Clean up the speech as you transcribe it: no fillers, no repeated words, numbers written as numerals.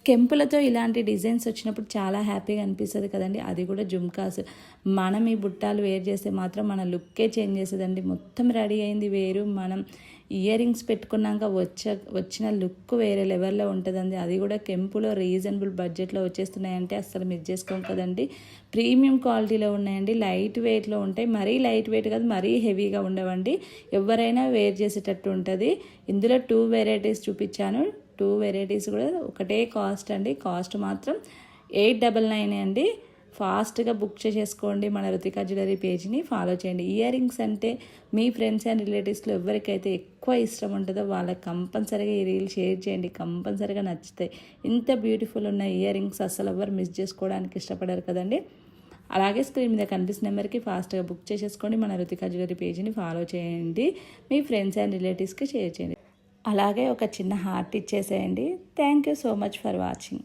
కెంపులతో ఇలాంటి డిజైన్స్ వచ్చినప్పుడు చాలా హ్యాపీగా అనిపిస్తుంది కదండి. అది కూడా జుమ్కాస్. మనం ఈ బుట్టాలు వేర్ చేస్తే మాత్రం మన లుక్కే చేంజ్ చేసేదండి. మొత్తం రెడీ అయింది వేరు, మనం ఇయర్ రింగ్స్ పెట్టుకున్నాక వచ్చిన లుక్ వేరే లెవెల్లో ఉంటుందండి. అది కూడా కెంపులో రీజనబుల్ బడ్జెట్లో వచ్చేస్తున్నాయంటే అస్సలు మిస్ చేసుకోం కదండి. ప్రీమియం క్వాలిటీలో ఉన్నాయండి, లైట్ వెయిట్లో ఉంటాయి. మరీ లైట్ వెయిట్ కాదు, మరీ హెవీగా ఉండవండి. ఎవరైనా వేర్ చేసేటట్టు ఉంటుంది. ఇందులో 2 వెరైటీస్ చూపించాను. 2 వెరైటీస్ కూడా ఒకటే కాస్ట్ అండి. కాస్ట్ మాత్రం 899 అండి. ఫాస్ట్గా బుక్ చేసేసుకోండి. మన రుతికా జ్యువెలరీ పేజ్ని ఫాలో చేయండి. ఇయర్ రింగ్స్ అంటే మీ ఫ్రెండ్స్ అండ్ రిలేటివ్స్లో ఎవరికైతే ఎక్కువ ఇష్టం ఉంటుందో వాళ్ళకి కంపల్సరీగా ఈ రీల్ షేర్ చేయండి. కంపల్సరీగా నచ్చుతాయి. ఇంత బ్యూటిఫుల్ ఉన్న ఇయర్ రింగ్స్ అసలు ఎవరు మిస్ చేసుకోవడానికి ఇష్టపడారు కదండి. అలాగే స్క్రీన్ మీద కనిపిస్తున్న నెంబర్కి ఫాస్ట్గా బుక్ చేసేసుకోండి. మన రుతికా జ్యువెలరీ పేజ్ని ఫాలో చేయండి. మీ ఫ్రెండ్స్ అండ్ రిలేటివ్స్కి షేర్ చేయండి. అలాగే ఒక చిన్న హార్ట్ ఇచ్చేసేయండి. Thank you so much for watching.